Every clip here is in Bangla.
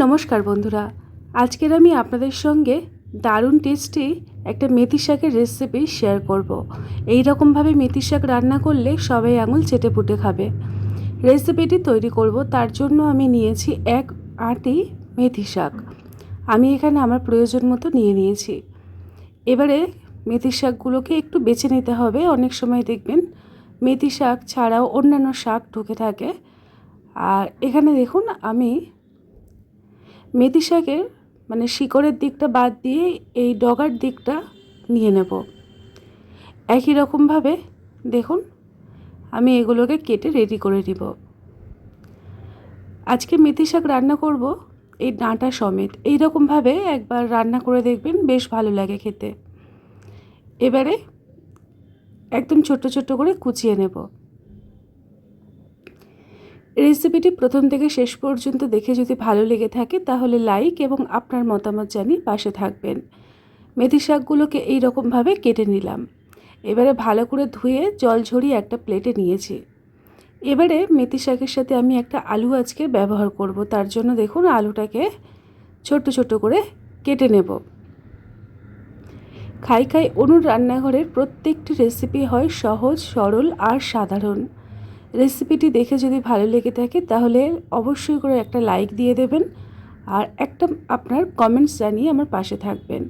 নমস্কার বন্ধুরা, আজকের আমি আপনাদের সঙ্গে দারুণ টেস্টি একটা মেথি শাকের রেসিপি শেয়ার করব। এই রকমভাবে মেথি শাক রান্না করলে সবাই আঙুল চেটে পুটে খাবে। রেসিপিটি তৈরি করব, তার জন্য আমি নিয়েছি এক আঁটি মেথি শাক। আমি এখানে আমার প্রয়োজন মতো নিয়ে নিয়েছি। এবারে মেথি শাকগুলোকে একটু বেছে নিতে হবে। অনেক সময় দেখবেন মেথি শাক ছাড়াও অন্যান্য শাক ঢুকে থাকে। আর এখানে দেখুন আমি মেথি শাকের শিকড়ের দিকটা বাদ দিয়ে এই ডগার দিকটা নিয়ে নেব। একই রকমভাবে দেখুন আমি এগুলোকে কেটে রেডি করে নিব। আজকে মেথি শাক রান্না করব এই ডাঁটা সমেত। এই রকমভাবে একবার রান্না করে দেখবেন, বেশ ভালো লাগে খেতে। এবারে একদম ছোট ছোট করে কুচিয়ে নেব। রেসিপিটি প্রথম থেকে শেষ পর্যন্ত দেখে যদি ভালো লেগে থাকে তাহলে লাইক এবং আপনার মতামত জানিয়ে পাশে থাকবেন। মেথি শাকগুলোকে এই রকমভাবে কেটে নিলাম। এবারে ভালো করে ধুয়ে জল ঝরিয়ে একটা প্লেটে নিয়েছি। এবারে মেথি শাকের সাথে আমি একটা আলু আজকে ব্যবহার করব। তার জন্য দেখুন আলুটাকে ছোট ছোট করে কেটে নেব। খাই খাই অনুর রান্নাঘরের প্রত্যেকটি রেসিপি হয় সহজ, সরল আর সাধারণ। রেসিপিটি দেখে যদি ভালো লেগে থাকে তাহলে অবশ্যই করে একটা লাইক দিয়ে দেবেন আর একটা আপনার কমেন্টস জানিয়ে আমার পাশে থাকবেন।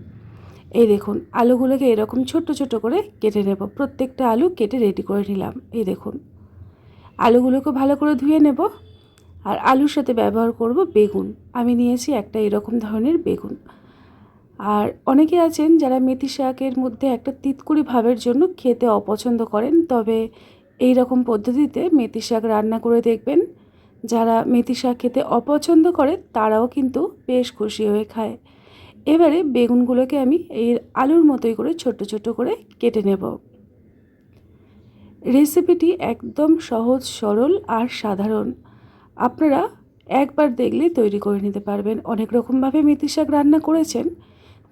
এই দেখুন আলুগুলোকে এরকম ছোট ছোট করে কেটে নেব। প্রত্যেকটা আলু কেটে রেডি করে নিলাম। এই দেখুন আলুগুলোকে ভালো করে ধুয়ে নেব। আর আলুর সাথে ব্যবহার করব বেগুন। আমি নিয়েছি একটা এরকম ধরনের বেগুন। আর অনেকে আছেন যারা মেথি শাকের মধ্যে একটা তিতকুড়ি ভাবের জন্য খেতে অপছন্দ করেন, তবে এই রকম পদ্ধতিতে মেথি শাক রান্না করে দেখবেন, যারা মেথি শাক খেতে অপছন্দ করে তারাও কিন্তু বেশ খুশি হয়ে খায়। এবারে বেগুনগুলোকে আমি এই আলুর মতোই করে ছোট ছোট করে কেটে নেব। রেসিপিটি একদম সহজ, সরল আর সাধারণ। আপনারা একবার দেখলেই তৈরি করে নিতে পারবেন। অনেক রকমভাবে মেথি শাক রান্না করেছেন,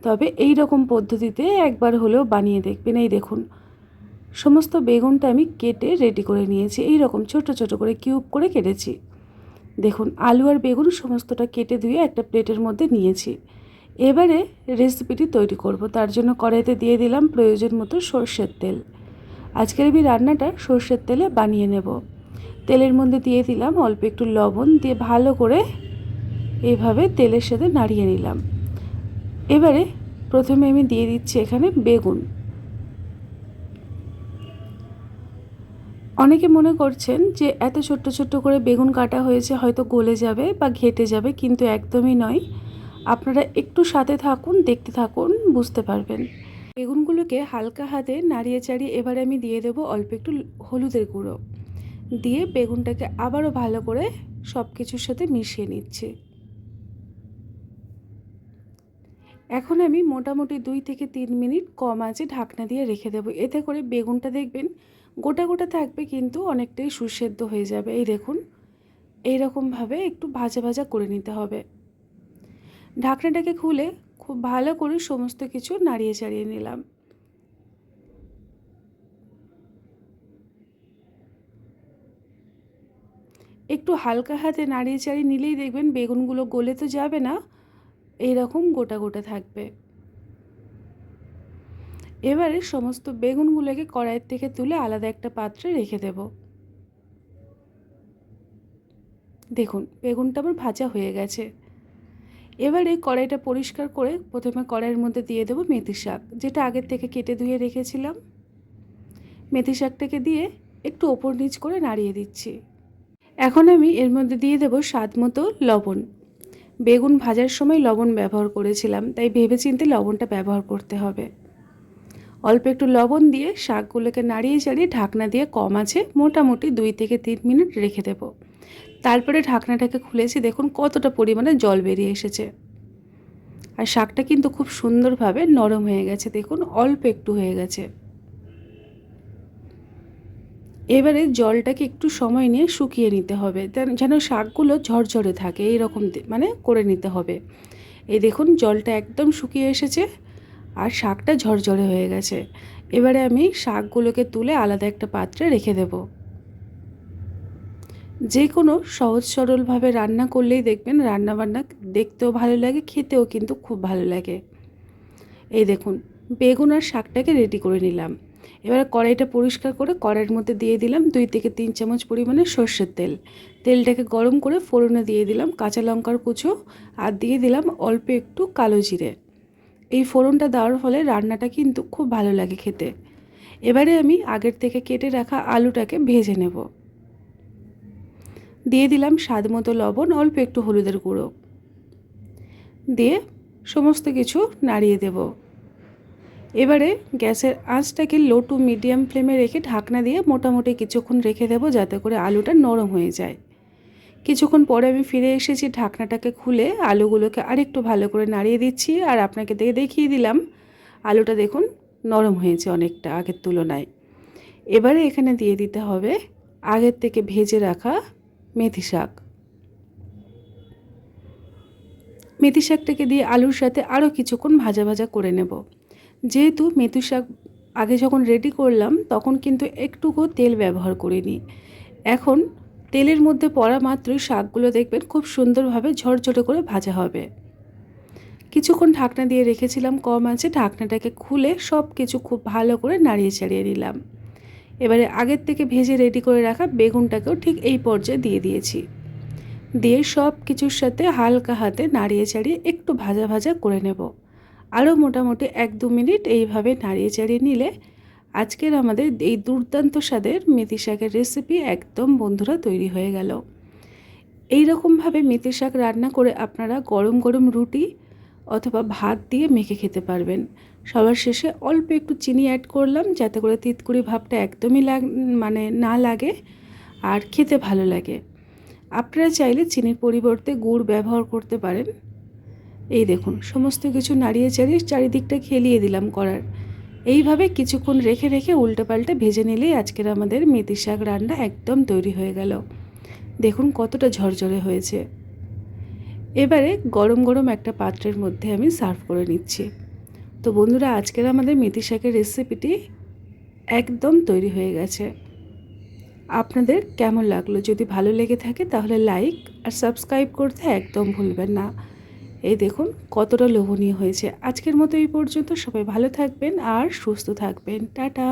তবে এই রকম পদ্ধতিতে একবার হলেও বানিয়ে দেখবেন। এই দেখুন সমস্ত বেগুনটা আমি কেটে রেডি করে নিয়েছি। এই রকম ছোট ছোট করে কিউব করে কেটেছি। দেখুন আলু আর বেগুন সমস্তটা কেটে ধুয়ে একটা প্লেটের মধ্যে নিয়েছি। এবারে রেসিপিটি তৈরি করব। তার জন্য কড়াইতে দিয়ে দিলাম প্রয়োজন মতো সর্ষের তেল। আজকের আমি রান্নাটা সর্ষের তেলে বানিয়ে নেব। তেলের মধ্যে দিয়ে দিলাম অল্প একটু লবণ, দিয়ে ভালো করে এইভাবে তেলের সাথে নাড়িয়ে নিলাম। এবারে প্রথমে আমি দিয়ে দিচ্ছি এখানে বেগুন। অনেকে মনে করছেন যে এত ছোট্ট ছোট্ট করে বেগুন কাটা হয়েছে হয়তো গলে যাবে বা ঘেটে যাবে, কিন্তু একদমই নয়। আপনারা একটু সাথে থাকুন, দেখতে থাকুন, বুঝতে পারবেন। বেগুনগুলোকে হালকা হাতে নাড়িয়ে চাড়িয়ে এবারে আমি দিয়ে দেবো অল্প একটু হলুদের গুঁড়ো। দিয়ে বেগুনটাকে আবারও ভালো করে সব কিছুর সাথে মিশিয়ে নিচ্ছি। এখন আমি মোটামুটি 2 থেকে 3 মিনিট কম আঁচে ঢাকনা দিয়ে রেখে দেবো। এতে করে বেগুনটা দেখবেন গোটা গোটা থাকবে কিন্তু অনেকটাই সুসেদ্ধ হয়ে যাবে। এই দেখুন এই রকমভাবে একটু ভাজা ভাজা করে নিতে হবে। ঢাকনাটাকে খুলে খুব ভালো করে সমস্ত কিছু নাড়িয়ে চাড়িয়ে নিলাম। একটু হালকা হাতে নাড়িয়ে চাড়িয়ে নিলেই দেখবেন বেগুনগুলো গলে তো যাবে না, এইরকম গোটা গোটা থাকবে। এবারে সমস্ত বেগুনগুলোকে কড়াইয়ের থেকে তুলে আলাদা একটা পাত্রে রেখে দেব। দেখুন বেগুনটা আমার ভাজা হয়ে গেছে। এবারে কড়াইটা পরিষ্কার করে প্রথমে কড়াইয়ের মধ্যে দিয়ে দেবো মেথি শাক, যেটা আগের থেকে কেটে ধুয়ে রেখেছিলাম। মেথি শাকটাকে দিয়ে একটু ওপর নিচ করে নাড়িয়ে দিচ্ছি। এখন আমি এর মধ্যে দিয়ে দেবো স্বাদ মতো লবণ। বেগুন ভাজার সময় লবণ ব্যবহার করেছিলাম, তাই ভেবেচিন্তে লবণটা ব্যবহার করতে হবে। অল্প একটু লবণ দিয়ে শাকগুলোকে নাড়িয়ে চাড়িয়ে ঢাকনা দিয়ে কম আছে মোটামুটি 2 থেকে 3 মিনিট রেখে দেব। তারপরে ঢাকনাটাকে খুলেছি, দেখুন কতটা পরিমাণে জল বেরিয়ে এসেছে। আর শাকটা কিন্তু খুব সুন্দরভাবে নরম হয়ে গেছে। দেখুন অল্প একটু হয়ে গেছে। এবারে জলটাকে একটু সময় নিয়ে শুকিয়ে নিতে হবে, যেন শাকগুলো ঝরঝরে থাকে। এইরকম করে নিতে হবে। এই দেখুন জলটা একদম শুকিয়ে এসেছে আর শাকটা ঝরঝরে হয়ে গেছে। এবারে আমি শাকগুলোকে তুলে আলাদা একটা পাত্রে রেখে দেব। যে কোনো সহজ সরলভাবে রান্না করলেই দেখবেন রান্নাবান্না দেখতেও ভালো লাগে, খেতেও কিন্তু খুব ভালো লাগে। এই দেখুন বেগুন আর শাকটাকে রেডি করে নিলাম। এবার কড়াইটা পরিষ্কার করে কড়াইয়ের মধ্যে দিয়ে দিলাম 2 থেকে 3 চামচ পরিমাণে সর্ষের তেল। তেলটাকে গরম করে ফোড়নে দিয়ে দিলাম কাঁচা লঙ্কার কুচো আর দিয়ে দিলাম অল্প একটু কালো জিরে। এই ফোড়নটা দেওয়ার ফলে রান্নাটা কিন্তু খুব ভালো লাগে খেতে। এবারে আমি আগের থেকে কেটে রাখা আলুটাকে ভেজে নেব। দিয়ে দিলাম স্বাদ মতো লবণ, অল্প একটু হলুদের গুঁড়ো দিয়ে সমস্ত কিছু নাড়িয়ে দেব। এবারে গ্যাসের আঁচটাকে লো টু মিডিয়াম ফ্লেমে রেখে ঢাকনা দিয়ে মোটামুটি কিছুক্ষণ রেখে দেব যাতে করে আলুটা নরম হয়ে যায়। কিছুক্ষণ পরে আমি ফিরে এসেছি, ঢাকনাটাকে খুলে আলুগুলোকে আরেকটু ভালো করে নাড়িয়ে দিচ্ছি আর আপনাকে দেখিয়ে দিলাম আলুটা দেখুন নরম হয়েছে অনেকটা আগের তুলনায়। এবারে এখানে দিয়ে দিতে হবে আগের থেকে ভেজে রাখা মেথি শাক। মেথি শাকটাকে দিয়ে আলুর সাথে আরও কিছুক্ষণ ভাজা ভাজা করে নেব। যেহেতু মেথি শাক আগে যখন রেডি করলাম তখন কিন্তু একটুকু তেল ব্যবহার করিনি। এখন তেলের মধ্যে পড়া মাত্রই শাকগুলো দেখবেন খুব সুন্দরভাবে ঝরঝরে করে ভাজা হবে। কিছুক্ষণ ঢাকনা দিয়ে রেখেছিলাম কম আঁচে, ঢাকনাটাকে খুলে সব কিছু খুব ভালো করে নাড়িয়ে চাড়িয়ে নিলাম। এবারে আগের থেকে ভেজে রেডি করে রাখা বেগুনটাকেও ঠিক এই পর্যায়ে দিয়ে দিয়েছি। দিয়ে সব কিছুর সাথে হালকা হাতে নাড়িয়ে চাড়িয়ে একটু ভাজা ভাজা করে নেব। আরও মোটামুটি 1-2 মিনিট এইভাবে নাড়িয়ে চাড়িয়ে নিলে আজকের আমাদের এই দুর্দান্ত স্বাদের মেথি শাকের রেসিপি একদম বন্ধুরা তৈরি হয়ে গেল। এই রকমভাবে মেথি শাক রান্না করে আপনারা গরম গরম রুটি অথবা ভাত দিয়ে মেখে খেতে পারবেন। সবার শেষে অল্প একটু চিনি অ্যাড করলাম যাতে করে তিতকুড়ি ভাবটা একদমই না লাগে আর খেতে ভালো লাগে। আপনারা চাইলে চিনির পরিবর্তে গুড় ব্যবহার করতে পারেন। এই দেখুন সমস্ত কিছু নাড়িয়ে চাড়িয়ে চারিদিকটা খেলিয়ে দিলাম কড়ার। এইভাবে কিছুক্ষণ রেখে রেখে উল্টে পাল্টে ভেজে নিলেই আজকের আমাদের মেথি শাক রান্না একদম তৈরি হয়ে গেল। দেখুন কতটা ঝরঝরে হয়েছে। এবারে গরম গরম একটা পাত্রের মধ্যে আমি সার্ভ করে নিচ্ছি। তো বন্ধুরা আজকের আমাদের মেথি শাকের রেসিপিটি একদম তৈরি হয়ে গেছে। আপনাদের কেমন লাগলো? যদি ভালো লেগে থাকে তাহলে লাইক আর সাবস্ক্রাইব করতে একদম ভুলবেন না। এই দেখুন কতটা লোভনীয় হয়েছে। আজকের মতো এই পর্যন্ত। সবাই ভালো থাকবেন আর সুস্থ থাকবেন। টাটা।